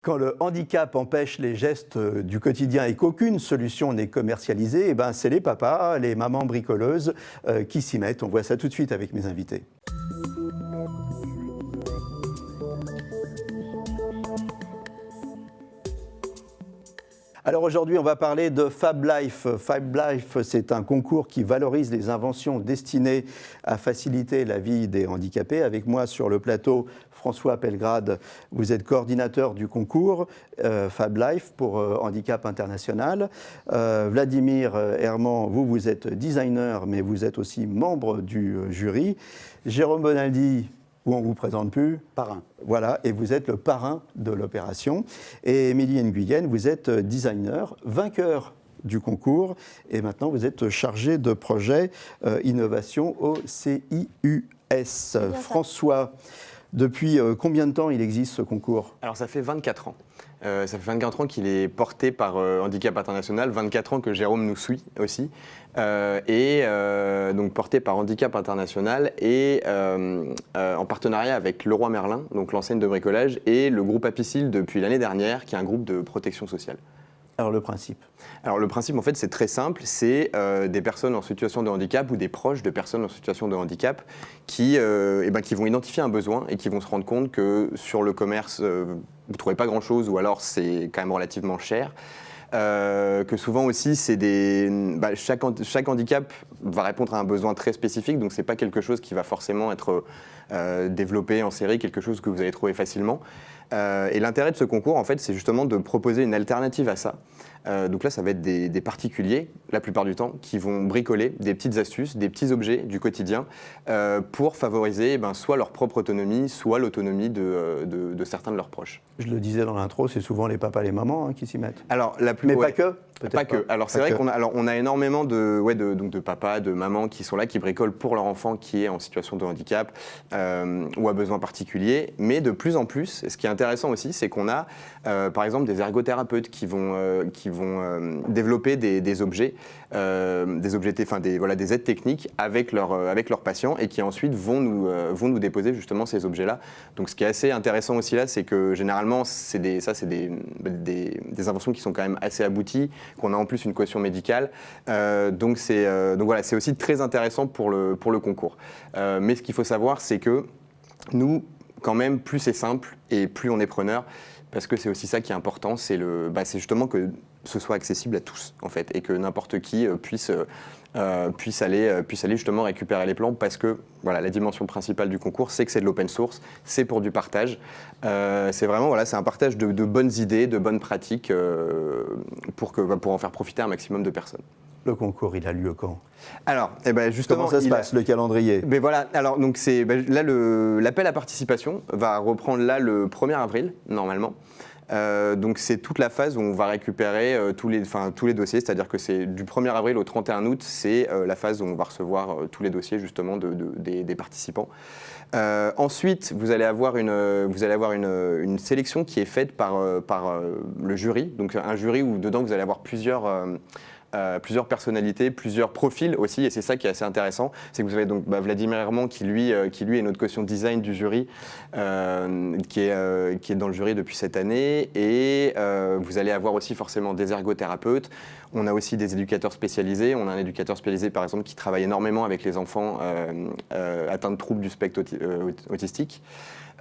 Quand le handicap empêche les gestes du quotidien et qu'aucune solution n'est commercialisée, eh ben c'est les papas, les mamans bricoleuses qui s'y mettent. On voit ça tout de suite avec mes invités. Alors aujourd'hui, on va parler de Fab Life. Fab Life, c'est un concours qui valorise les inventions destinées à faciliter la vie des handicapés. Avec moi sur le plateau, François Pellegrade, vous êtes coordinateur du concours Fab Life pour Handicap International. Vladimir Herman, vous êtes designer, mais vous êtes aussi membre du jury. Jérôme Bonaldi, où on ne vous présente plus. Parrain. Voilà, et vous êtes le parrain de l'opération. Et Émilie Nguyen, vous êtes designer, vainqueur du concours, et maintenant vous êtes chargé de projet innovation au CIUS. François, depuis combien de temps il existe ce concours ? Alors ça fait 24 ans. Ça fait 24 ans qu'il est porté par Handicap International, 24 ans que Jérôme nous suit aussi, donc porté par Handicap International et en partenariat avec Leroy Merlin, donc l'enseigne de bricolage, et le groupe Apicil depuis l'année dernière, qui est un groupe de protection sociale. Alors le principe ? Alors le principe en fait c'est très simple, c'est des personnes en situation de handicap ou des proches de personnes en situation de handicap qui vont identifier un besoin et qui vont se rendre compte que sur le commerce vous ne trouvez pas grand chose ou alors c'est quand même relativement cher. Que souvent aussi, chaque handicap va répondre à un besoin très spécifique, donc ce n'est pas quelque chose qui va forcément être développé en série, quelque chose que vous allez trouver facilement. Et l'intérêt de ce concours, en fait, c'est justement de proposer une alternative à ça. Donc là, ça va être des particuliers, la plupart du temps, qui vont bricoler des petites astuces, des petits objets du quotidien pour favoriser soit leur propre autonomie, soit l'autonomie de certains de leurs proches. Je le disais dans l'intro, c'est souvent les papas et les mamans qui s'y mettent. Alors, mais pas que. Pas que. Alors c'est vrai qu'on a énormément de papas, de mamans qui sont là, qui bricolent pour leur enfant qui est en situation de handicap ou à besoin particulier. Mais de plus en plus, ce qui est intéressant aussi, c'est qu'on a par exemple des ergothérapeutes qui vont développer des objets, des aides techniques avec leurs patients et qui ensuite vont nous déposer justement ces objets-là. Donc ce qui est assez intéressant aussi là, c'est que généralement c'est des inventions qui sont quand même assez abouties, qu'on a en plus une caution médicale, donc c'est aussi très intéressant pour le concours. Mais ce qu'il faut savoir, c'est que nous, quand même, plus c'est simple et plus on est preneur, parce que c'est aussi ça qui est important, c'est justement que ce soit accessible à tous, en fait, et que n'importe qui puisse aller justement récupérer les plans, parce que voilà, la dimension principale du concours, c'est que c'est de l'open source, c'est pour du partage. C'est vraiment c'est un partage de bonnes idées, de bonnes pratiques pour en faire profiter un maximum de personnes. Le concours, il a lieu quand ? Alors, justement, comment ça se passe, le calendrier ? Mais voilà, alors donc là l'appel à participation va reprendre là le 1er avril normalement. Donc c'est toute la phase où on va récupérer tous les dossiers, c'est-à-dire que c'est du 1er avril au 31 août, c'est la phase où on va recevoir tous les dossiers justement des participants. Ensuite, vous allez avoir une sélection qui est faite par le jury, donc un jury où dedans vous allez avoir plusieurs personnalités, plusieurs profils aussi, et c'est ça qui est assez intéressant, c'est que vous avez donc Vladimir Herman qui lui est notre caution design du jury, qui est dans le jury depuis cette année, et vous allez avoir aussi forcément des ergothérapeutes. On a aussi des éducateurs spécialisés. On a un éducateur spécialisé par exemple qui travaille énormément avec les enfants atteints de troubles du spectre autistique.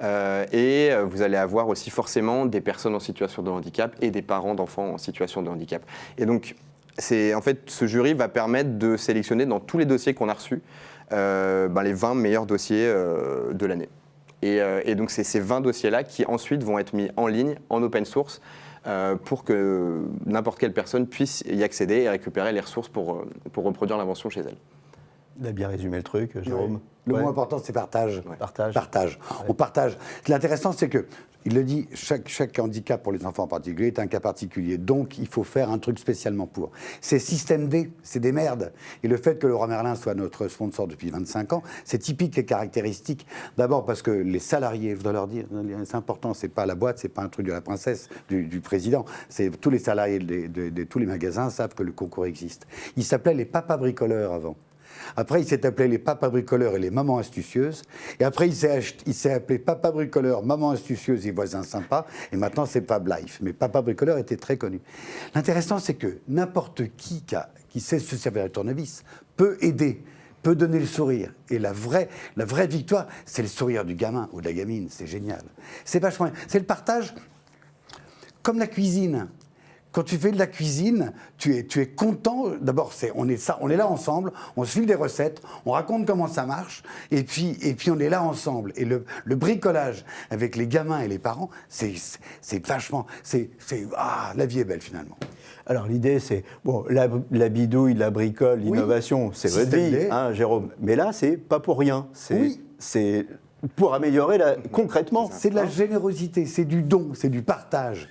Et vous allez avoir aussi forcément des personnes en situation de handicap et des parents d'enfants en situation de handicap. Et donc ce jury va permettre de sélectionner dans tous les dossiers qu'on a reçus les 20 meilleurs dossiers de l'année. Et donc c'est ces 20 dossiers-là qui ensuite vont être mis en ligne, en open source, pour que n'importe quelle personne puisse y accéder et récupérer les ressources pour reproduire l'invention chez elle. Il a bien résumé le truc, Jérôme. Oui. Le mot important, c'est partage. Ouais. Partage. Ouais. On partage. L'intéressant, c'est que, il le dit, chaque handicap pour les enfants en particulier est un cas particulier. Donc, il faut faire un truc spécialement pour. C'est système D, c'est des merdes. Et le fait que Leroy Merlin soit notre sponsor depuis 25 ans, c'est typique et caractéristique. D'abord parce que les salariés, je dois leur dire, c'est important, c'est pas la boîte, c'est pas un truc de la princesse, du président. C'est tous les salariés de tous les magasins savent que le concours existe. Il s'appelait les papas bricoleurs avant. Après, il s'est appelé les papas bricoleurs et les mamans astucieuses. Et après, il s'est appelé papa bricoleur, maman astucieuse et voisins sympas. Et maintenant, c'est Fab Life. Mais papa bricoleur était très connu. L'intéressant, c'est que n'importe qui sait se servir de tournevis peut aider, peut donner le sourire. Et la vraie victoire, c'est le sourire du gamin ou de la gamine. C'est génial. C'est vachement... C'est le partage comme la cuisine. Quand tu fais de la cuisine, tu es content. D'abord, on est là ensemble, on se file des recettes, on raconte comment ça marche, et puis on est là ensemble. Et le bricolage avec les gamins et les parents, c'est vachement... la vie est belle finalement. Alors l'idée c'est, bon, la bidouille, la bricole, l'innovation, c'est votre vie, hein, Jérôme. Mais là, c'est pas pour rien. C'est pour améliorer concrètement. C'est de la générosité, c'est du don, c'est du partage.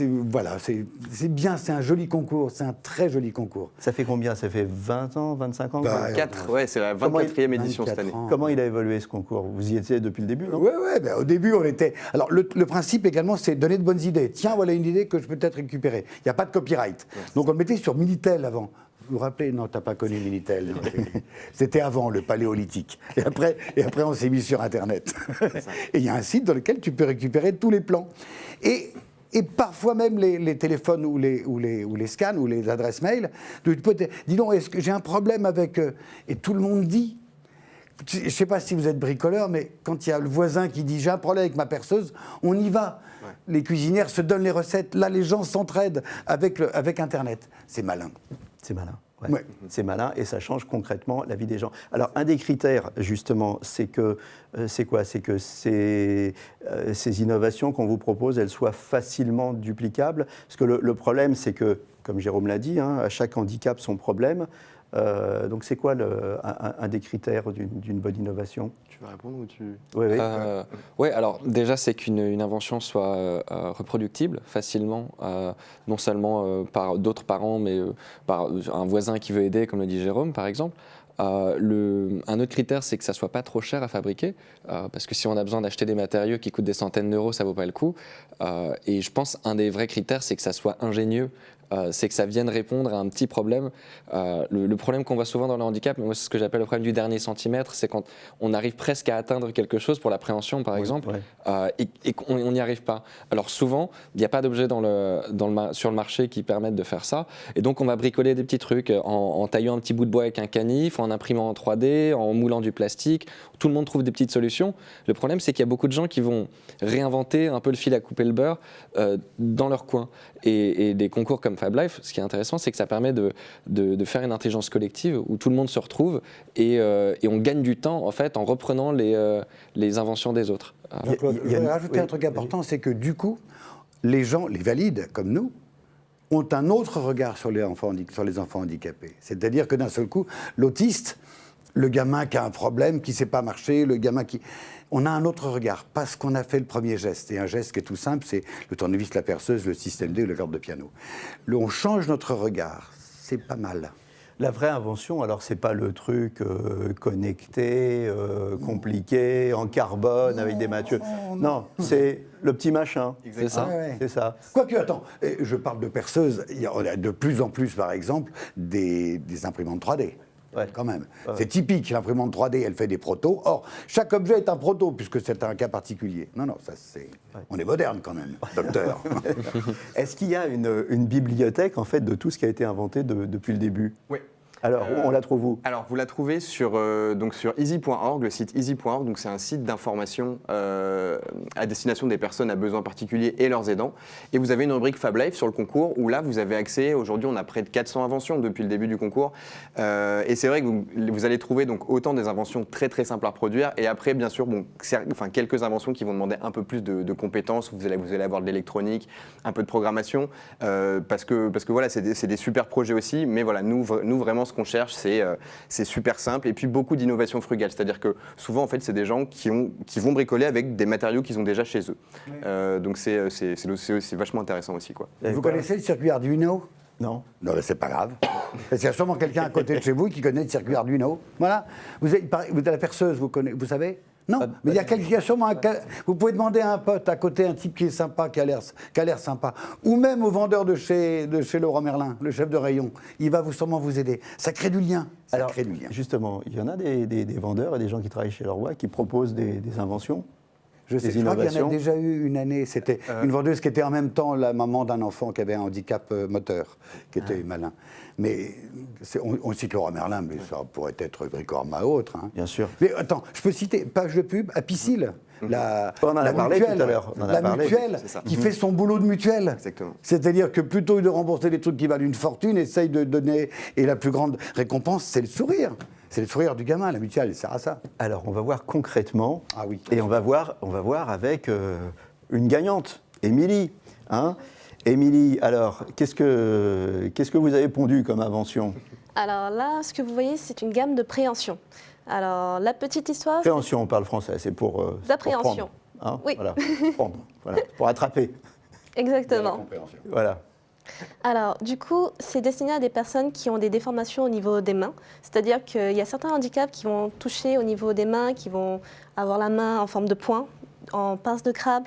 Voilà, c'est bien, c'est un joli concours, c'est un très joli concours. Ça fait combien? Ça fait 20 ans, 25 ans? 24, ouais, c'est la 24e édition cette année. Comment il a évolué ce concours? Vous y étiez depuis le début, non? Oui, au début, on était... Alors, le principe également, c'est donner de bonnes idées. Tiens, voilà une idée que je peux peut-être récupérer. Il n'y a pas de copyright. Donc, on le mettait sur Minitel avant. Vous vous rappelez? Non, t'as pas connu Minitel. C'était avant, le paléolithique. Et après, on s'est mis sur Internet. Et il y a un site dans lequel tu peux récupérer tous les plans. Et parfois même les téléphones ou les scans ou les adresses mail, dis donc, est-ce que j'ai un problème avec... Et tout le monde dit, je ne sais pas si vous êtes bricoleur, mais quand il y a le voisin qui dit j'ai un problème avec ma perceuse, on y va. Ouais. Les cuisinières se donnent les recettes. Là, les gens s'entraident avec Internet. C'est malin. C'est malin. Ouais. Ouais. C'est malin et ça change concrètement la vie des gens. Alors, un des critères, justement, c'est que ces innovations qu'on vous propose, elles soient facilement duplicables. Parce que le problème, c'est que, comme Jérôme l'a dit, hein, à chaque handicap, son problème. Donc, c'est quoi un des critères d'une bonne innovation? Tu vas répondre ou tu... Oui, alors déjà, c'est qu'une invention soit reproductible facilement, non seulement par d'autres parents, mais par un voisin qui veut aider, comme le dit Jérôme, par exemple. Un autre critère, c'est que ça ne soit pas trop cher à fabriquer, parce que si on a besoin d'acheter des matériaux qui coûtent des centaines d'euros, ça ne vaut pas le coup. Et je pense un des vrais critères, c'est que ça soit ingénieux, c'est que ça vienne répondre à un petit problème. Le problème qu'on voit souvent dans le handicap, moi, c'est ce que j'appelle le problème du dernier centimètre, c'est quand on arrive presque à atteindre quelque chose pour l'appréhension, par exemple, et qu'on n'y arrive pas. Alors souvent, il n'y a pas d'objet sur le marché qui permettent de faire ça, et donc on va bricoler des petits trucs en taillant un petit bout de bois avec un canif, en imprimant en 3D, en moulant du plastique. Tout le monde trouve des petites solutions. Le problème, c'est qu'il y a beaucoup de gens qui vont réinventer un peu le fil à couper le beurre dans leur coin. Et des concours comme Fab Life, ce qui est intéressant, c'est que ça permet de faire une intelligence collective où tout le monde se retrouve et on gagne du temps en fait en reprenant les inventions des autres. Je vais rajouter un truc important, c'est que du coup, les gens, les valides comme nous, ont un autre regard sur les enfants handicapés. C'est-à-dire que d'un seul coup, l'autiste, le gamin qui a un problème, qui ne sait pas marcher, le gamin qui... On a un autre regard, parce qu'on a fait le premier geste. Et un geste qui est tout simple, c'est le tournevis, la perceuse, le système D ou le corde de piano. On change notre regard, c'est pas mal. La vraie invention, alors c'est pas le truc connecté, compliqué, en carbone, avec des matériaux. Non, c'est le petit machin. C'est ça. C'est ça. Quoique, attends, je parle de perceuses, il y a de plus en plus, par exemple, des imprimantes 3D. Ouais. Quand même. Ouais. C'est typique, l'imprimante 3D, elle fait des protos. Or, chaque objet est un proto, puisque c'est un cas particulier. Non, ça c'est... Ouais. On est moderne quand même, docteur. Est-ce qu'il y a une bibliothèque, en fait, de tout ce qui a été inventé depuis le début? Oui. Alors, on la trouve où? Alors, vous la trouvez sur easy.org, le site easy.org. Donc, c'est un site d'information à destination des personnes à besoins particuliers et leurs aidants. Et vous avez une rubrique Fab Life sur le concours où là, vous avez accès. Aujourd'hui, on a près de 400 inventions depuis le début du concours. Et c'est vrai que vous allez trouver donc autant des inventions très très simples à reproduire. Et après, bien sûr, quelques inventions qui vont demander un peu plus de compétences. Vous allez avoir de l'électronique, un peu de programmation, parce que voilà, c'est des super projets aussi. Mais voilà, nous vraiment, ce qu'on cherche, c'est super simple et puis beaucoup d'innovation frugale. C'est-à-dire que souvent, en fait, c'est des gens qui vont bricoler avec des matériaux qu'ils ont déjà chez eux. Oui. Donc c'est vachement intéressant aussi, quoi. Vous connaissez le circuit Arduino? Non. Non, mais c'est pas grave. Parce qu'il y a sûrement quelqu'un à côté de chez vous qui connaît le circuit Arduino. Voilà. Vous avez la perceuse, vous savez? Non, mais il y a sûrement vous pouvez demander à un pote à côté, un type qui est sympa, qui a l'air sympa, ou même au vendeur de chez Leroy Merlin, le chef de rayon. Il va sûrement vous aider. Ça crée du lien. Ça Alors, crée du lien. justement, il y en a des vendeurs et des gens qui travaillent chez Leroy qui proposent des inventions. Je crois qu'il y en a innovations. déjà eu une année. C'était une vendeuse qui était en même temps la maman d'un enfant qui avait un handicap moteur, qui était malin. Mais on cite Leroy Merlin, mais ça pourrait être Bricorama ou autre. Hein. Bien sûr. Mais attends, je peux citer, page de pub, Apicil, On en a parlé mutuelle, tout à l'heure. On en a la parlé. mutuelle C'est ça. qui fait son boulot de mutuelle. Exactement. C'est-à-dire que plutôt que de rembourser des trucs qui valent une fortune, essaye de donner. Et la plus grande récompense, c'est le sourire. C'est le sourire du gamin, la mutuelle, elle sert à ça. Alors, on va voir concrètement. Ah oui. Et on va voir avec une gagnante, Émilie. Hein. Émilie, alors, qu'est-ce que vous avez pondu comme invention? Alors là, ce que vous voyez, c'est une gamme de préhension. Alors, la petite histoire... Préhension, on parle français, c'est pour. D'appréhension. Pour prendre, hein, Oui. Voilà, prendre, voilà, pour attraper. Exactement. Voilà. Alors, du coup, c'est destiné à des personnes qui ont des déformations au niveau des mains. C'est-à-dire qu'il y a certains handicaps qui vont toucher au niveau des mains, qui vont avoir la main en forme de poing, en pince de crabe.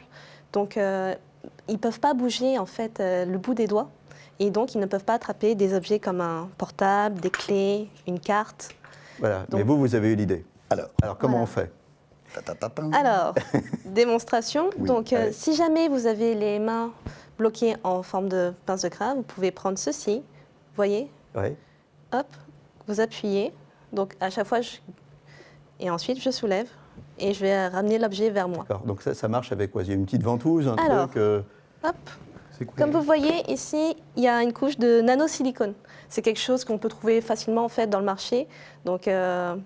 Donc, ils ne peuvent pas bouger, en fait, le bout des doigts. Et donc, ils ne peuvent pas attraper des objets comme un portable, des clés, une carte. Voilà. Donc- Mais vous avez eu l'idée. Alors, comment Voilà. on fait? Alors, démonstration. Oui, Donc, allez. si jamais vous avez les mains bloquées en forme de pince de crabe, vous pouvez prendre ceci. Vous voyez? Ouais. Hop, vous appuyez. Donc, à chaque fois, et ensuite, je soulève et je vais ramener l'objet vers moi. D'accord. Donc ça marche avec quoi? Il y a une petite ventouse, un Alors. truc. Hop. C'est quoi? Comme vous voyez ici, il y a une couche de nanosilicone. C'est quelque chose qu'on peut trouver facilement en fait dans le marché. Donc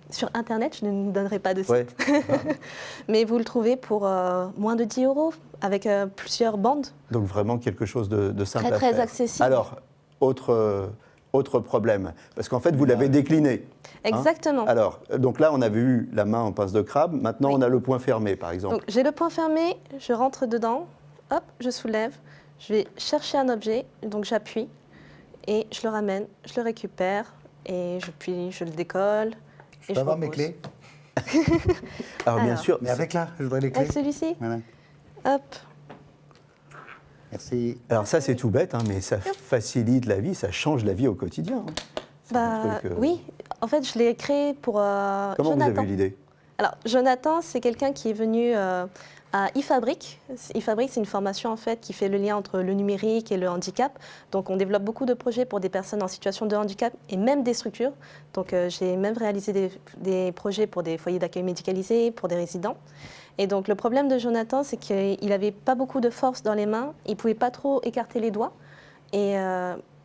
sur Internet, je ne donnerai pas de site. Ouais. Mais vous le trouvez pour moins de 10 € avec plusieurs bandes. Donc vraiment quelque chose de simple Très, à très faire. accessible. Alors, autre problème, parce qu'en fait, vous l'avez décliné. hein. Exactement. Alors, donc là, on avait eu la main en pince de crabe. Maintenant, Oui. on a le poing fermé, par exemple. Donc j'ai le poing fermé, je rentre dedans, hop, je soulève, je vais chercher un objet, donc j'appuie et je le ramène, je le récupère et je le décolle. Je et peux avoir mes repose. clés? Alors, bien alors. sûr, Mais avec là, je voudrais les clés. Avec celui-ci, Voilà. hop, Merci. alors ça, c'est tout bête, hein, mais ça facilite la vie, ça change la vie au quotidien. hein. C'est un bah, truc, oui, en fait je l'ai créé pour Comment vous Jonathan. avez eu l'idée? Alors, Jonathan, c'est quelqu'un qui est venu à eFabric. eFabric, c'est une formation en fait qui fait le lien entre le numérique et le handicap. Donc, on développe beaucoup de projets pour des personnes en situation de handicap et même des structures. Donc, j'ai même réalisé des projets pour des foyers d'accueil médicalisés, pour des résidents. Et donc, le problème de Jonathan, c'est qu'il n'avait pas beaucoup de force dans les mains. Il ne pouvait pas trop écarter les doigts. Et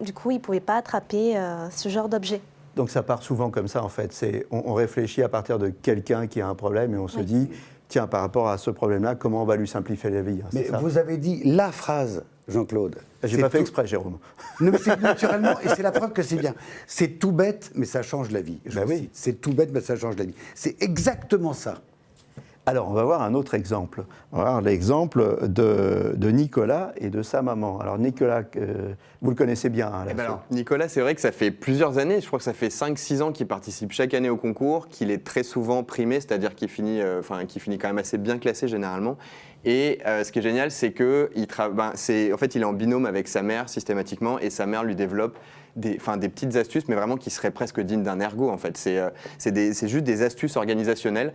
du coup, il ne pouvait pas attraper ce genre d'objet. Donc ça part souvent comme ça, en fait. On réfléchit à partir de quelqu'un qui a un problème et on se dit, tiens, par rapport à ce problème-là, comment on va lui simplifier la vie? hein, c'est Mais ça. vous avez dit la phrase, Jean-Claude. J'ai C'est pas fait tout- exprès, Jérôme. Non, mais c'est naturellement, et c'est la preuve que c'est bien. C'est tout bête, mais ça change la vie. Je Bah vous oui. cite. C'est tout bête, mais ça change la vie. C'est exactement ça. Alors, on va voir un autre exemple. On va voir l'exemple de Nicolas et de sa maman. Alors, Nicolas, vous le connaissez bien, hein, Eh ben là-dessus. alors, Nicolas, c'est vrai que ça fait plusieurs années, je crois que ça fait 5-6 ans qu'il participe chaque année au concours, qu'il est très souvent primé, c'est-à-dire qu'il finit, qu'il finit quand même assez bien classé généralement. Et ce qui est génial, c'est qu'il en fait, il est en binôme avec sa mère systématiquement, et sa mère lui développe des petites astuces, mais vraiment qui seraient presque dignes d'un ergot en fait. C'est juste des astuces organisationnelles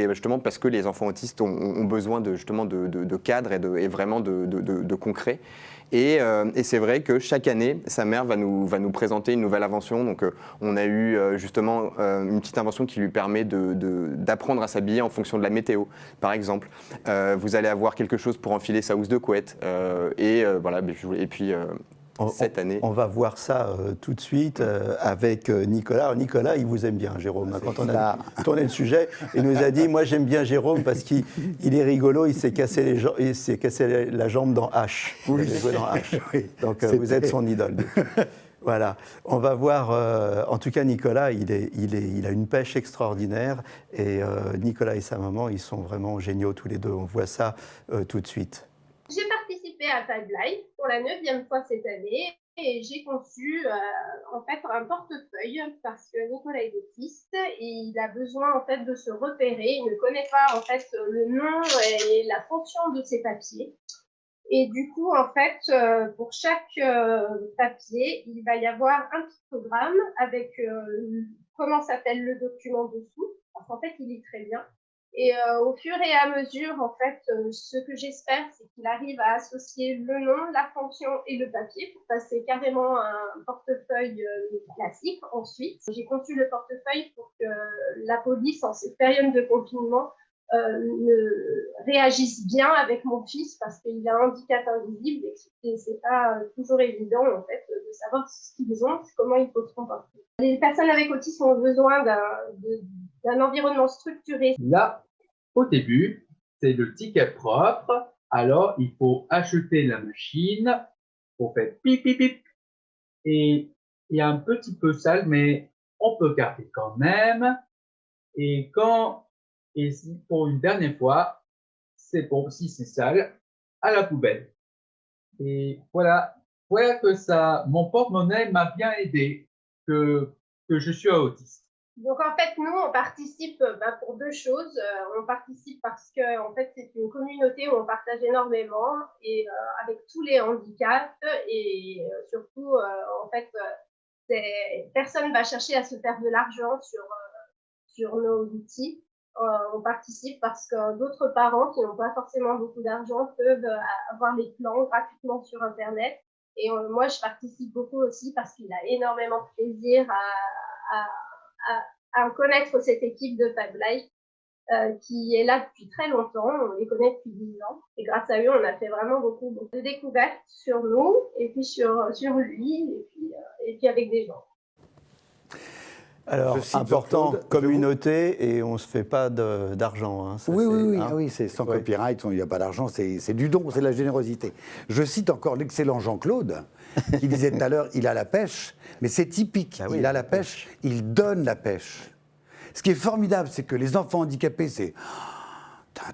justement parce que les enfants autistes ont besoin de cadres et vraiment de concret. Et c'est vrai que chaque année, sa mère va nous présenter une nouvelle invention. Donc, on a eu justement une petite invention qui lui permet d'apprendre à s'habiller en fonction de la météo, par exemple. Vous allez avoir quelque chose pour enfiler sa housse de couette. Et puis, cette année. On va voir ça tout de suite avec Nicolas. Alors, Nicolas, il vous aime bien, Jérôme. Quand on a tourné le sujet, il nous a dit, moi j'aime bien Jérôme parce qu'il est rigolo, il s'est cassé la jambe dans H. Il a joué dans H. Oui, Donc vous êtes son idole. Voilà, on va voir, en tout cas Nicolas, il a une pêche extraordinaire et Nicolas et sa maman, ils sont vraiment géniaux tous les deux. On voit ça tout de suite. J'ai participé à Five Live pour la 9e fois cette année. Et j'ai conçu en fait un portefeuille parce que Nicolas est autiste et il a besoin en fait de se repérer. Il ne connaît pas en fait le nom et la fonction de ses papiers. Et du coup, en fait, pour chaque papier, il va y avoir un pictogramme avec comment s'appelle le document dessous. Parce qu'en fait, il lit très bien. Et au fur et à mesure, en fait, ce que j'espère, c'est qu'il arrive à associer le nom, la fonction et le papier pour passer carrément à un portefeuille classique. Ensuite, j'ai conçu le portefeuille pour que la police, en cette période de confinement, ne réagisse bien avec mon fils parce qu'il a un handicap invisible et c'est pas toujours évident en fait de savoir ce qu'ils ont, comment il faut se comporter. Les personnes avec autisme ont besoin d'un environnement structuré. Là, au début, c'est le ticket propre. Alors, il faut acheter la machine pour faire pip, pip, pip. Et il y a un petit peu sale, mais on peut garder quand même. Et pour une dernière fois, c'est bon, si c'est sale, à la poubelle. Et voilà que mon porte-monnaie m'a bien aidé, que je suis autiste. Donc en fait, nous, on participe pour deux choses. On participe parce que en fait, c'est une communauté où on partage énormément et avec tous les handicaps et surtout, en fait, personne ne va chercher à se faire de l'argent sur nos outils. On participe parce que d'autres parents qui n'ont pas forcément beaucoup d'argent peuvent avoir les plans gratuitement sur Internet. Et moi, je participe beaucoup aussi parce qu'il a énormément de plaisir à connaître cette équipe de Fab Life qui est là depuis très longtemps. On les connaît depuis 10 ans. Et grâce à eux, on a fait vraiment beaucoup de découvertes sur nous et puis sur lui et puis avec des gens. Alors, important, communauté, et on ne se fait pas d'argent. Hein, oui, c'est sans copyright, il n'y a pas d'argent, c'est du don, c'est de la générosité. Je cite encore l'excellent Jean-Claude, qui disait tout à l'heure, il a la pêche, mais c'est typique, il a la pêche, il donne la pêche. Ce qui est formidable, c'est que les enfants handicapés, c'est...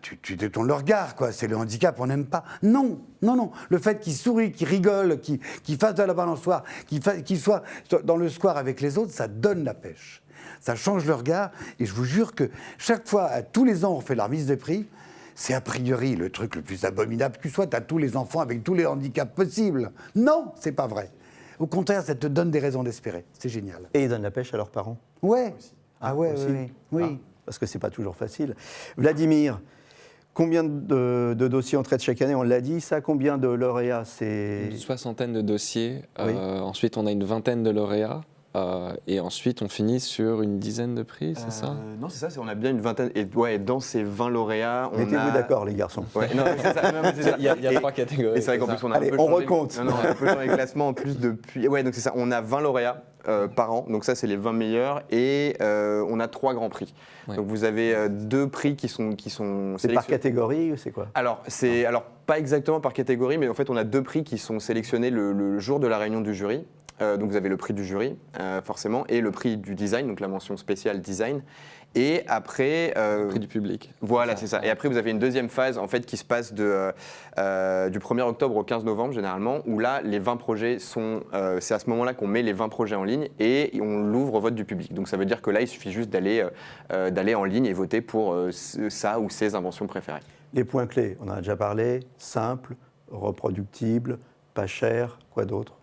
Tu détournes le regard, quoi. C'est le handicap, on n'aime pas. Non. Le fait qu'ils sourient, qu'ils rigolent, qu'ils fassent de la balançoire, qu'ils soient dans le square avec les autres, ça donne la pêche. Ça change le regard. Et je vous jure que chaque fois, tous les ans, on fait la remise des prix. C'est a priori le truc le plus abominable que soit. T'as tous les enfants avec tous les handicaps possibles. Non, c'est pas vrai. Au contraire, ça te donne des raisons d'espérer. C'est génial. Et ils donnent la pêche à leurs parents. Ouais. Oui. Parce que c'est pas toujours facile. Vladimir, combien de dossiers on traite chaque année? On l'a dit, ça. Combien de lauréats? Une soixantaine de dossiers. Oui. Ensuite, on a une vingtaine de lauréats. Et ensuite, on finit sur une dizaine de prix, c'est ça? Non, c'est ça, on a bien une vingtaine. Et dans ces 20 lauréats, on Mettez-vous d'accord, les garçons. Ouais, non, c'est ça. Non, c'est ça. Il y a trois catégories. Et c'est vrai qu'en plus, on a Allez, un peu on changé. recompte. Non, on a un peu changé les classements en plus depuis. Ouais, donc c'est ça. On a 20 lauréats par an. Donc ça, c'est les 20 meilleurs. Et on a 3 grands prix. Ouais. Donc vous avez 2 prix qui sont C'est par catégorie ou c'est quoi? Alors, pas exactement par catégorie, mais en fait, on a 2 prix qui sont sélectionnés le jour de la réunion du jury. Donc vous avez le prix du jury, forcément, et le prix du design, donc la mention spéciale design. Et après... le prix du public. Voilà, c'est ça. Et après, vous avez une deuxième phase, en fait, qui se passe du 1er octobre au 15 novembre, généralement, où là, les 20 projets sont... c'est à ce moment-là qu'on met les 20 projets en ligne et on l'ouvre au vote du public. Donc ça veut dire que là, il suffit juste d'aller en ligne et voter pour ça ou ses inventions préférées. Les points clés, on en a déjà parlé, simple, reproductible, pas cher, quoi d'autre?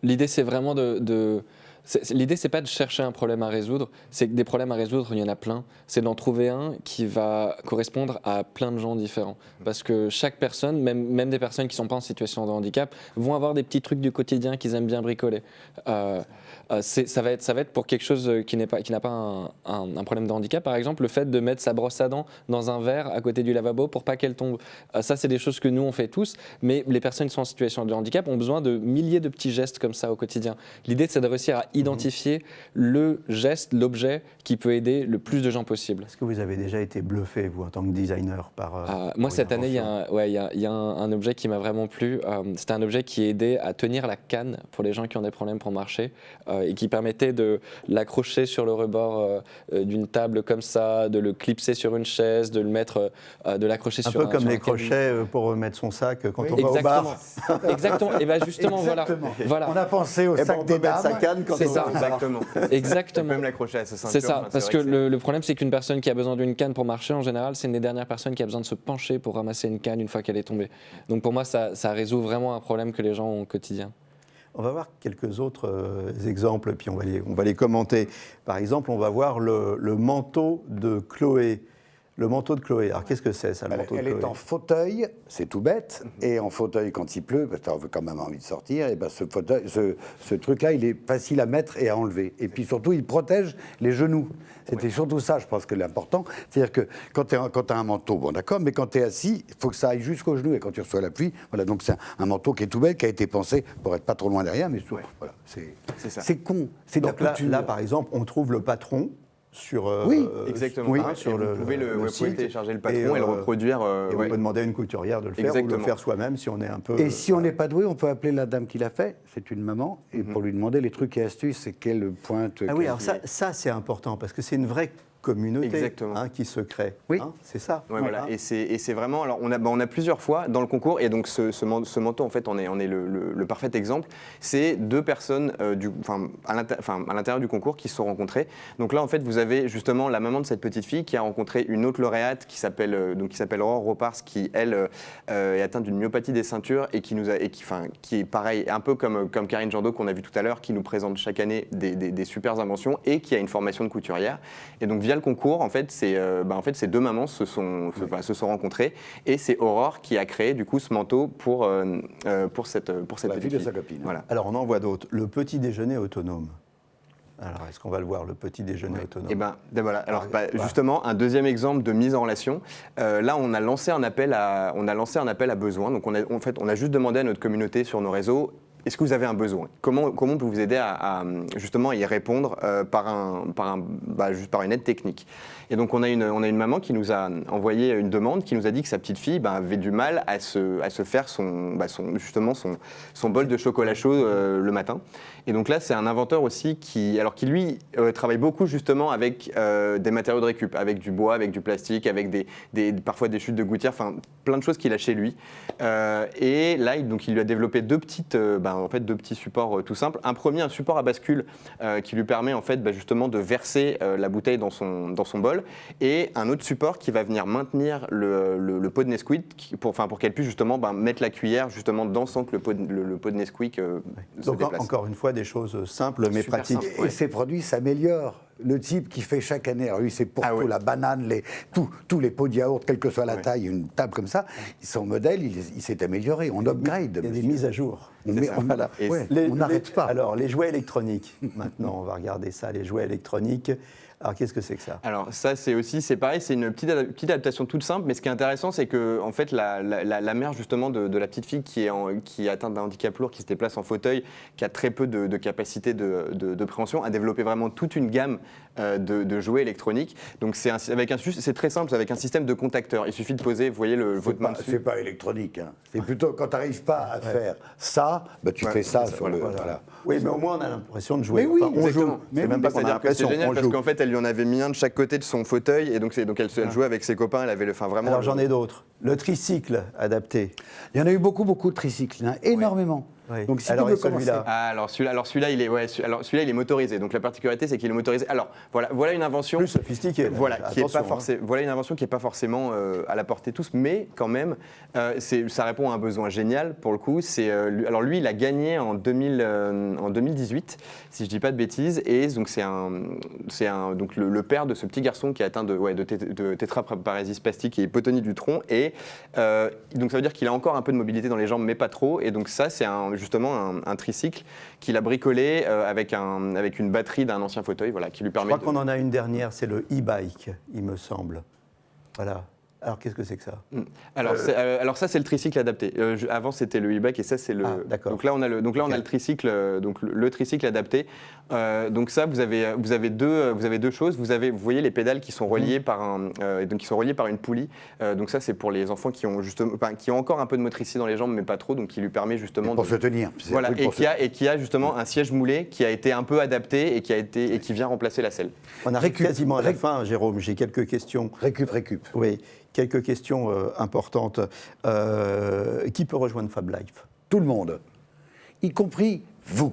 L'idée, c'est vraiment l'idée, c'est pas de chercher un problème à résoudre, c'est que des problèmes à résoudre, il y en a plein. C'est d'en trouver un qui va correspondre à plein de gens différents. Parce que chaque personne, même des personnes qui ne sont pas en situation de handicap, vont avoir des petits trucs du quotidien qu'ils aiment bien bricoler. Ça va être pour quelque chose qui n'a pas un problème de handicap. Par exemple, le fait de mettre sa brosse à dents dans un verre à côté du lavabo pour pas qu'elle tombe. Ça, c'est des choses que nous, on fait tous. Mais les personnes qui sont en situation de handicap ont besoin de milliers de petits gestes comme ça au quotidien. L'idée, c'est de réussir à identifier le geste, l'objet qui peut aider le plus de gens possible. Est-ce que vous avez déjà été bluffé, vous, en tant que designer, par Moi, pour cette une année, il y a invention un objet qui m'a vraiment plu. C'était un objet qui aidait à tenir la canne pour les gens qui ont des problèmes pour marcher et qui permettait de l'accrocher sur le rebord d'une table comme ça, de le clipser sur une chaise, de le mettre, de l'accrocher Un sur peu comme sur les cabinet. crochets pour mettre son sac quand on va au bar. Exactement. Et bien justement, Exactement. voilà. On a pensé au Eh ben, sac on peut des mettre sa dames. canne quand C'est on ça. va au bar. Exactement. Exactement. On peut même l'accrocher à sa ceinture. C'est ça, enfin, parce que vrai le problème, c'est qu'une personne qui a besoin d'une canne pour marcher, en général, c'est une des dernières personnes qui a besoin de se pencher pour ramasser une canne une fois qu'elle est tombée. Donc pour moi, ça résout vraiment un problème que les gens ont au quotidien. On va voir quelques autres exemples, puis on va les commenter. Par exemple, on va voir le manteau de Chloé. Le manteau de Chloé. Alors, qu'est-ce que c'est, ça, le manteau de Elle Chloé? est en fauteuil, c'est tout bête, et en fauteuil quand il pleut, parce qu'on veut quand même envie de sortir, et ben ce truc-là, il est facile à mettre et à enlever. Et puis surtout, il protège les genoux. C'était surtout ça, je pense, que l'important. C'est-à-dire que quand tu as un manteau, bon d'accord, mais quand tu es assis, il faut que ça aille jusqu'aux genoux, et quand tu reçois la pluie, voilà, donc c'est un manteau qui est tout bête, qui a été pensé pour être pas trop loin derrière, mais voilà, c'est con. C'est de la Donc là, couture. par exemple, on trouve le patron sur, Oui, Exactement. oui, pareil. sur Et le vous pouvez le vous site. pouvez télécharger le patron et, le Et reproduire. Et on ouais. peut demander à une couturière de le faire ou Exactement. le faire soi-même si on est un peu... Et si on n'est pas doué, on peut appeler la dame qui l'a fait, c'est une maman, et pour lui demander les trucs et astuces, et qu'elle pointe. Ah oui, alors ça c'est important, parce que c'est une vraie communauté Exactement. qui se crée. Oui. C'est ça. Ouais, voilà. Et c'est vraiment. Alors, on a plusieurs fois dans le concours, et donc ce manteau, en fait, on est le parfait exemple. C'est deux personnes à l'intérieur du concours qui se sont rencontrées. Donc là, en fait, vous avez justement la maman de cette petite fille qui a rencontré une autre lauréate qui s'appelle Aurore Ropars, qui elle est atteinte d'une myopathie des ceintures et qui est pareil, un peu comme Karine Jandot qu'on a vu tout à l'heure, qui nous présente chaque année des super inventions et qui a une formation de couturière. Et donc via le concours, en fait, ces deux mamans se sont rencontrées, et c'est Aurore qui a créé du coup ce manteau pour cette la petite fille de fille. sa copine. Voilà. Alors on en voit d'autres. Le petit déjeuner autonome. Alors est-ce qu'on va le voir, le petit déjeuner autonome? Et ben voilà. Alors justement, un deuxième exemple de mise en relation. Là, on a lancé un appel à besoins. Donc on a juste demandé à notre communauté sur nos réseaux. Est-ce que vous avez un besoin? Comment on peut vous aider à justement y répondre juste par une aide technique? Et donc on a une maman qui nous a envoyé une demande, qui nous a dit que sa petite fille avait du mal à se faire son bol de chocolat chaud le matin. Et donc là, c'est un inventeur aussi qui lui travaille beaucoup justement avec des matériaux de récup, avec du bois, avec du plastique, avec parfois des chutes de gouttières, enfin plein de choses qu'il a chez lui. Et là, il lui a développé deux petits supports tout simples. Un premier, un support à bascule qui lui permet en fait justement de verser la bouteille dans son bol, et un autre support qui va venir maintenir le pot de Nesquik pour qu'elle puisse justement mettre la cuillère justement dedans sans que le pot de Nesquik se Donc déplace. encore une fois, des choses simples mais Super pratiques. simple. Et ces produits s'améliorent. Le type qui fait chaque année, alors lui c'est pour tout, la banane, tous les pots de yaourt, quelle que soit la taille, une table comme ça, son modèle, il s'est amélioré, on upgrade. Il y a des mises à jour. Voilà. Et On n'arrête pas. Alors, les jouets électroniques. Maintenant, on va regarder ça, les jouets électroniques. Alors, qu'est-ce que c'est que ça? Alors ça, c'est pareil, c'est une petite adaptation toute simple, mais ce qui est intéressant, c'est que en fait, la mère justement de la petite fille qui est atteinte d'un handicap lourd, qui se déplace en fauteuil, qui a très peu de capacité de préhension, a développé vraiment toute une gamme de jouets électroniques. Donc c'est très simple, c'est avec un système de contacteurs. Il suffit de poser, vous voyez votre main dessus. C'est pas électronique, hein. C'est plutôt quand tu n'arrives pas à faire ça, tu fais ça sur le. Voilà. Oui, mais au moins, on a l'impression de jouer. Mais oui, Enfin, on exactement. joue. C'est même pas qu'on a C'est-à-dire que c'est l'impression, génial on parce joue. qu'en fait, elle lui en avait mis un de chaque côté de son fauteuil, et donc elle jouait avec ses copains. Elle avait vraiment. Alors, j'en ai d'autres. Le tricycle adapté. Il y en a eu beaucoup de tricycles, hein, énormément. Oui. Donc si Alors, tu veux et celui-là commencer- Alors celui-là, il est motorisé. Donc la particularité, c'est qu'il est motorisé. Alors voilà une invention plus sophistiqué. là. Voilà, Attention, voilà une invention qui n'est pas forcément à la portée de tous, mais quand même, ça répond à un besoin génial pour le coup. Alors lui, il a gagné en 2018, si je ne dis pas de bêtises, et donc c'est donc le père de ce petit garçon qui est atteint de tétraparésie spastique et hypotonie du tronc, et donc ça veut dire qu'il a encore un peu de mobilité dans les jambes, mais pas trop, et donc ça, c'est justement un tricycle qu'il a bricolé avec une batterie d'un ancien fauteuil, voilà, qui lui Je permet crois qu'on en a une dernière, c'est le e-bike, il me semble. Voilà. Alors, qu'est-ce que c'est que ça? Alors ça, c'est le tricycle adapté. Avant, c'était le e-bike et ça, c'est le. Ah, d'accord. Donc là, on a le tricycle, donc le tricycle adapté. Donc ça, vous avez deux choses. Vous voyez les pédales qui sont reliées par une poulie. Donc ça, c'est pour les enfants qui ont encore un peu de motricité dans les jambes, mais pas trop, donc qui lui permet justement pour se tenir. C'est Voilà, un truc et qui a justement un siège moulé qui a été un peu adapté et qui vient remplacer la selle. On arrive quasiment à la fin, Jérôme. J'ai quelques questions. Récup. Oui, quelques questions importantes. Qui peut rejoindre Fab Life? Tout le monde, y compris vous,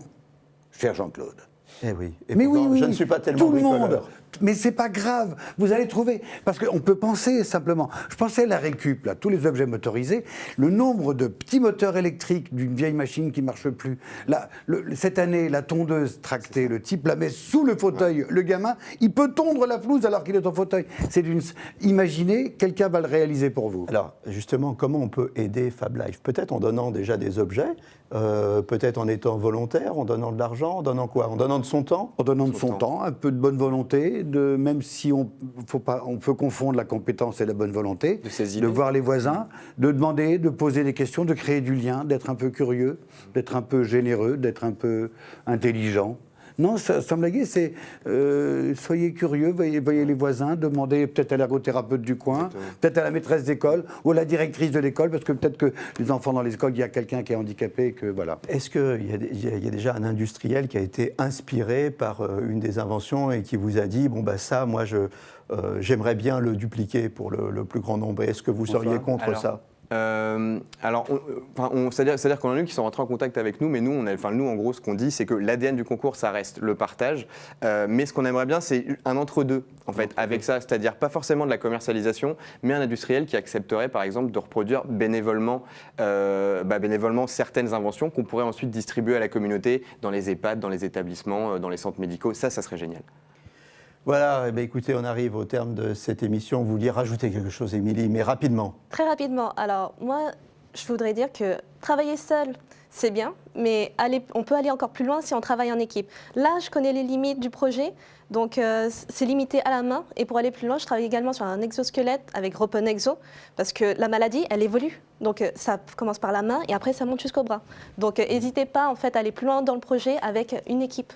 cher Jean-Claude. Eh oui. Et Mais pourtant, oui, je ne suis pas tellement tout le bricoleur. monde. Mais c'est pas grave, vous allez trouver. Parce qu'on peut penser simplement. Je pensais à la récup, là, tous les objets motorisés, le nombre de petits moteurs électriques d'une vieille machine qui ne marche plus. Là, cette année, la tondeuse tractée, le type la met sous le fauteuil. Le gamin, il peut tondre la pelouse alors qu'il est en fauteuil. Imaginez, quelqu'un va le réaliser pour vous. Alors, justement, comment on peut aider Fab Life? Peut-être en donnant déjà des objets, peut-être en étant volontaire, en donnant de l'argent, en donnant quoi? En donnant de son temps? En donnant de son temps, un peu de bonne volonté, même si on peut confondre la compétence et la bonne volonté, de voir les voisins, de demander, de poser des questions, de créer du lien, d'être un peu curieux, d'être un peu généreux, d'être un peu intelligent. Non, sans blaguer, c'est soyez curieux, voyez les voisins, demandez peut-être à l'ergothérapeute du coin, peut-être à la maîtresse d'école ou à la directrice de l'école, parce que peut-être que les enfants dans les écoles, il y a quelqu'un qui est handicapé et que voilà. Est-ce qu'il y a déjà un industriel qui a été inspiré par une des inventions et qui vous a dit, bon, bah ça, moi, j'aimerais bien le dupliquer pour le plus grand nombre? Est-ce que vous seriez contre ça? C'est-à-dire qu'on a eu qui sont rentrés en contact avec nous, mais nous, en gros, ce qu'on dit, c'est que l'ADN du concours, ça reste le partage, mais ce qu'on aimerait bien, c'est un entre-deux, en fait, avec ça, c'est-à-dire pas forcément de la commercialisation, mais un industriel qui accepterait, par exemple, de reproduire bénévolement certaines inventions qu'on pourrait ensuite distribuer à la communauté dans les EHPAD, dans les établissements, dans les centres médicaux. Ça serait génial. Voilà, eh bien, écoutez, on arrive au terme de cette émission. Vous vouliez rajouter quelque chose, Émilie, mais rapidement. Très rapidement. Alors, moi, je voudrais dire que travailler seul, c'est bien, mais on peut aller encore plus loin si on travaille en équipe. Là, je connais les limites du projet, donc c'est limité à la main. Et pour aller plus loin, je travaille également sur un exosquelette avec Ropen Exo, parce que la maladie, elle évolue. Donc ça commence par la main et après, ça monte jusqu'au bras. Donc n'hésitez pas en fait, à aller plus loin dans le projet avec une équipe.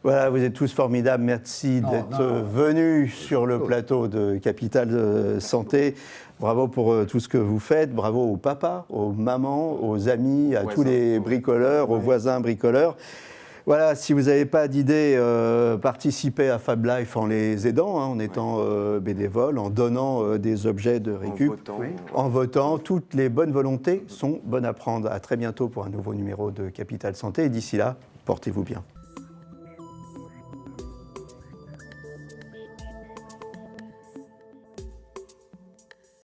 Voilà, vous êtes tous formidables. Merci d'être venus sur le plateau de Capital Santé. Bravo pour tout ce que vous faites. Bravo aux papas, aux mamans, aux amis, à tous les bricoleurs, aux voisins bricoleurs. Voilà, si vous n'avez pas d'idée, participez à Fab Life en les aidant, en étant bénévole, en donnant des objets de récup, en votant. Toutes les bonnes volontés sont bonnes à prendre. À très bientôt pour un nouveau numéro de Capital Santé. Et d'ici là, portez-vous bien.